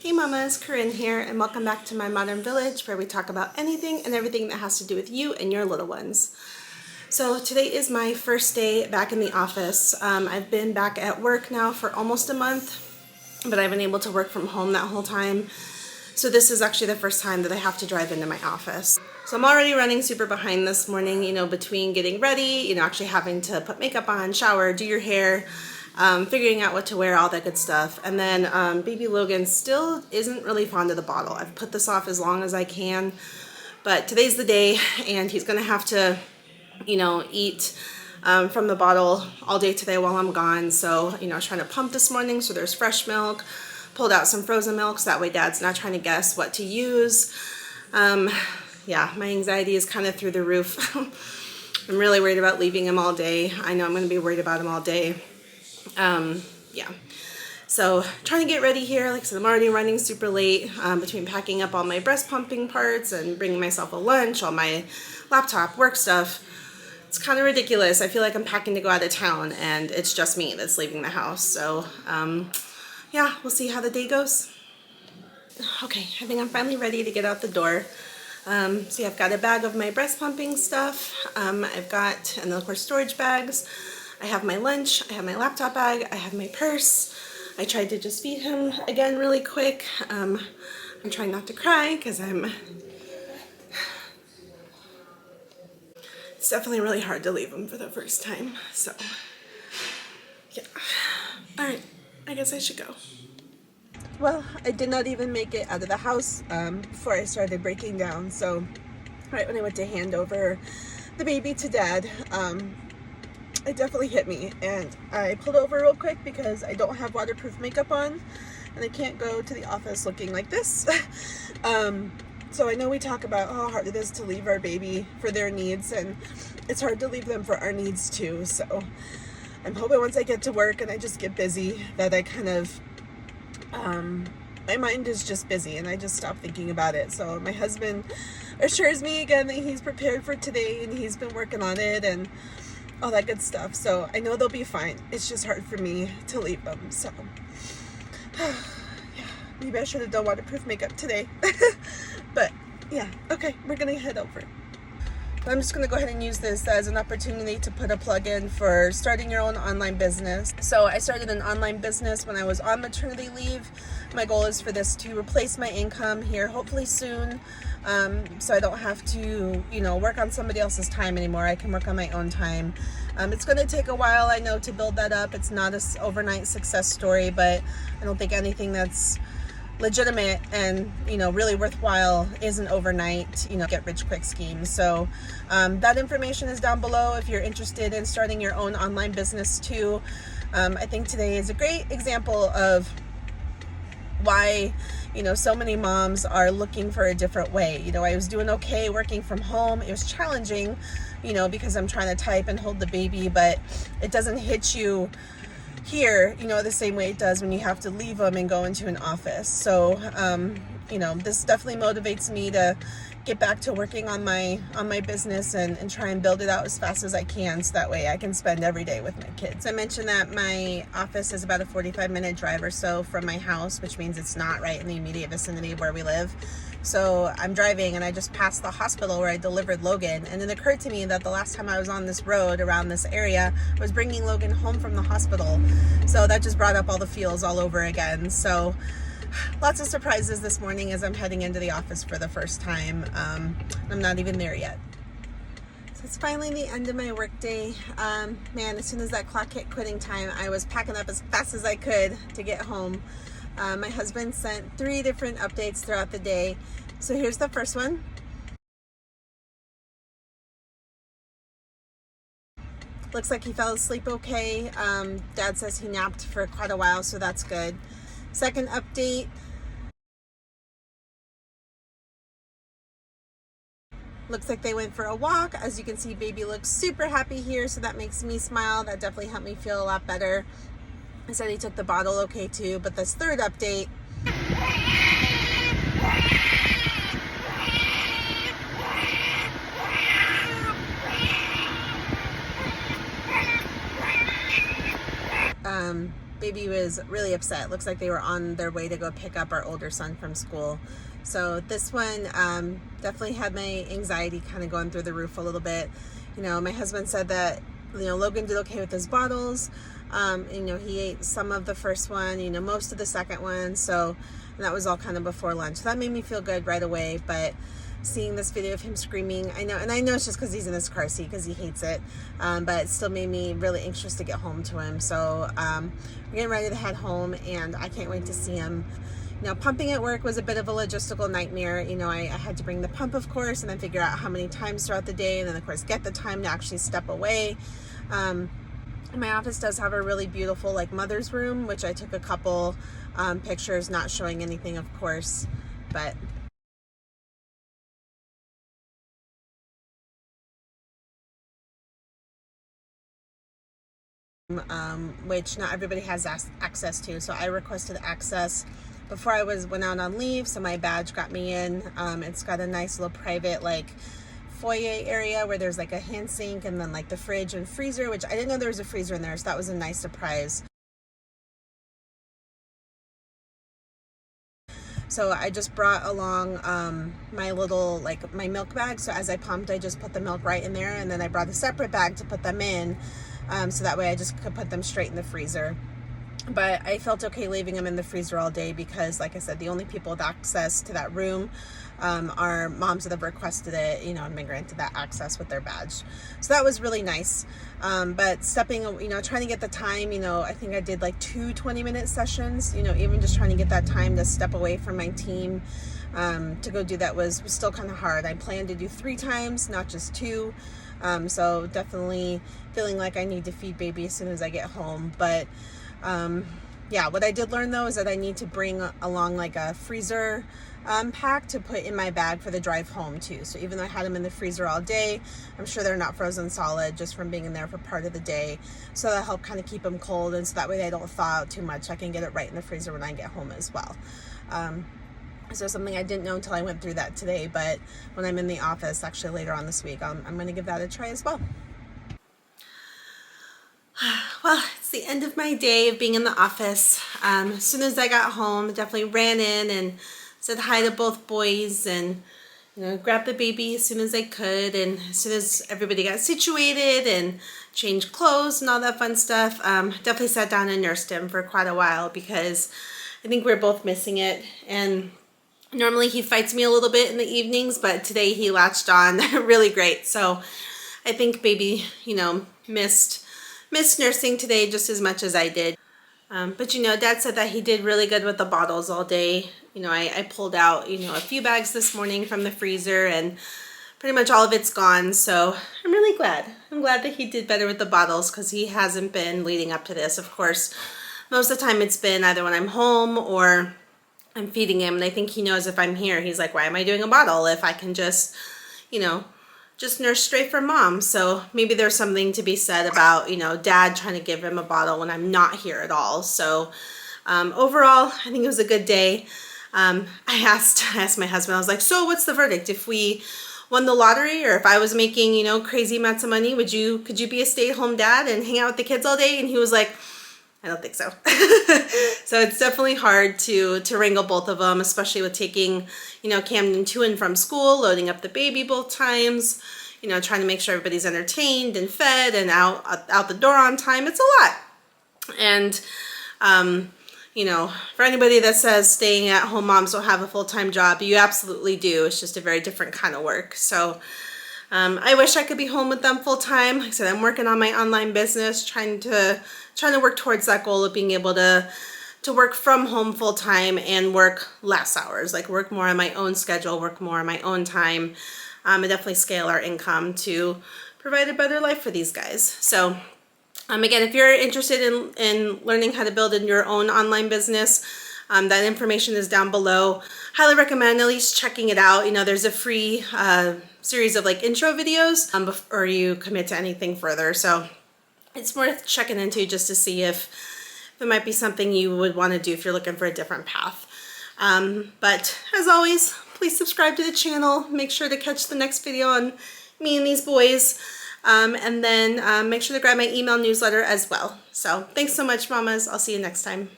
Hey mamas, Corinne here, and welcome back to my modern village where we talk about anything and everything that has to do with you and your little ones. So today is my first day back in the office. I've been back at work now for almost a month, but I've been able to work from home that whole time. So this is actually the first time that I have to drive into my office. So I'm already running super behind this morning, between getting ready, actually having to put makeup on, shower, do your hair, figuring out what to wear, all that good stuff. And then baby Logan still isn't really fond of the bottle. I've put this off as long as I can, but today's the day and he's gonna have to, eat from the bottle all day today while I'm gone. So, I was trying to pump this morning, so there's fresh milk. Pulled out some frozen milk so that way Dad's not trying to guess what to use. Yeah, my anxiety is kind of through the roof. I'm really worried about leaving him all day. I know I'm going to be worried about him all day. Yeah, so trying to get ready here. Like I said, I'm already running super late between packing up all my breast pumping parts and bringing myself a lunch, all my laptop, work stuff. It's kind of ridiculous. I feel like I'm packing to go out of town and it's just me that's leaving the house. So, yeah, we'll see how the day goes. Okay, I think I'm finally ready to get out the door. So yeah, I've got a bag of my breast pumping stuff. I've got, and then of course storage bags. I have my lunch, I have my laptop bag, I have my purse. I tried to just feed him again really quick. I'm trying not to cry because it's definitely really hard to leave him for the first time. So yeah, all right. I guess I should go. Well, I did not even make it out of the house before I started breaking down. So right when I went to hand over the baby to Dad, it definitely hit me. And I pulled over real quick because I don't have waterproof makeup on and I can't go to the office looking like this. So I know we talk about how hard it is to leave our baby for their needs, and it's hard to leave them for our needs too. So I'm hoping once I get to work and I just get busy that I kind of, my mind is just busy and I just stop thinking about it. So my husband assures me again that he's prepared for today and he's been working on it and all that good stuff. So I know they'll be fine. It's just hard for me to leave them. So yeah, maybe I should have done waterproof makeup today. But yeah, okay, we're gonna head over. I'm just going to go ahead and use this as an opportunity to put a plug in for starting your own online business. So I started an online business when I was on maternity leave. My goal is for this to replace my income here hopefully soon, so I don't have to, work on somebody else's time anymore. I can work on my own time. It's going to take a while, I know, to build that up. It's not an overnight success story, but I don't think anything that's legitimate and really worthwhile is an overnight get rich quick scheme. So that information is down below if you're interested in starting your own online business too. I think today is a great example of why so many moms are looking for a different way. I was doing okay working from home. It was challenging because I'm trying to type and hold the baby, but it doesn't hit you here, the same way it does when you have to leave them and go into an office. So, this definitely motivates me to get back to working on my business and try and build it out as fast as I can, so that way I can spend every day with my kids. I mentioned that my office is about a 45-minute drive or so from my house, which means it's not right in the immediate vicinity of where we live. So I'm driving and I just passed the hospital where I delivered Logan, and it occurred to me that the last time I was on this road around this area I was bringing Logan home from the hospital. So that just brought up all the feels all over again. So lots of surprises this morning as I'm heading into the office for the first time. I'm not even there yet. So it's finally the end of my work day. Man, as soon as that clock hit quitting time, I was packing up as fast as I could to get home. My husband sent 3 different updates throughout the day. So here's the first one. Looks like he fell asleep okay. Dad says he napped for quite a while, so that's good. Second update. Looks like they went for a walk. As you can see, baby looks super happy here, so that makes me smile. That definitely helped me feel a lot better. I said he took the bottle okay too, but this third update, baby was really upset. Looks like they were on their way to go pick up our older son from school. So this one definitely had my anxiety kind of going through the roof a little bit. You know, my husband said that, you know, Logan did okay with his bottles. You know, he ate some of the first one, you know, most of the second one. So, and that was all kind of before lunch. So that made me feel good right away. But seeing this video of him screaming, I know it's just because he's in his car seat because he hates it. But it still made me really anxious to get home to him. So we're getting ready to head home, and I can't wait to see him. You know, pumping at work was a bit of a logistical nightmare. You know, I had to bring the pump, of course, and then figure out how many times throughout the day, and then of course get the time to actually step away. My office does have a really beautiful like mother's room, which I took a couple pictures, not showing anything, of course, but which not everybody has access to. So I requested access before I went out on leave, so my badge got me in. It's got a nice little private like foyer area where there's like a hand sink and then like the fridge and freezer, which I didn't know there was a freezer in there, so that was a nice surprise. So I just brought along my little like my milk bag, so as I pumped I just put the milk right in there, and then I brought a separate bag to put them in, so that way I just could put them straight in the freezer. But I felt okay leaving them in the freezer all day because, like I said, the only people with access to that room are moms that have requested it, you know, and been granted that access with their badge. So that was really nice. But stepping, you know, trying to get the time, you know, I think I did like 2 20-minute sessions, you know, even just trying to get that time to step away from my team to go do that was still kind of hard. I planned to do 3 times, not just 2. So definitely feeling like I need to feed baby as soon as I get home. But yeah, what I did learn though is that I need to bring along like a freezer pack to put in my bag for the drive home too. So even though I had them in the freezer all day, I'm sure they're not frozen solid just from being in there for part of the day. So that'll help kind of keep them cold, and so that way they don't thaw out too much. I can get it right in the freezer when I get home as well. So something I didn't know until I went through that today, but when I'm in the office actually later on this week, I'm going to give that a try as well. Well, it's the end of my day of being in the office. As soon as I got home, I definitely ran in and said hi to both boys and, you know, grabbed the baby as soon as I could. And as soon as everybody got situated and changed clothes and all that fun stuff, definitely sat down and nursed him for quite a while because I think we're both missing it. And normally he fights me a little bit in the evenings, but today he latched on really great. So I think baby, you know, missed nursing today just as much as I did. But you know, Dad said that he did really good with the bottles all day. You know, I pulled out, you know, a few bags this morning from the freezer and pretty much all of it's gone. So I'm really glad. I'm glad that he did better with the bottles because he hasn't been leading up to this. Of course, most of the time it's been either when I'm home or I'm feeding him. And I think he knows if I'm here, he's like, why am I doing a bottle if I can just, you know, just nurse straight from mom? So maybe there's something to be said about, you know, Dad trying to give him a bottle when I'm not here at all. So overall, I think it was a good day. I asked my husband, I was like, so what's the verdict? If we won the lottery or if I was making, you know, crazy amounts of money, could you be a stay-at-home dad and hang out with the kids all day? And he was like, I don't think so. So it's definitely hard to wrangle both of them, especially with taking, you know, Camden to and from school, loading up the baby both times, you know, trying to make sure everybody's entertained and fed and out the door on time. It's a lot. And, you know, for anybody that says staying at home moms don't have a full-time job, you absolutely do. It's just a very different kind of work. So I wish I could be home with them full-time. Like I said, I'm working on my online business, trying to work towards that goal of being able to work from home full-time and work less hours, like work more on my own schedule, work more on my own time, and definitely scale our income to provide a better life for these guys. So again, if you're interested in learning how to build in your own online business, that information is down below. Highly recommend at least checking it out. You know, there's a free series of like intro videos before you commit to anything further. So it's worth checking into just to see if it might be something you would want to do if you're looking for a different path. But as always, please subscribe to the channel. Make sure to catch the next video on me and these boys. And then make sure to grab my email newsletter as well. So thanks so much, mamas. I'll see you next time.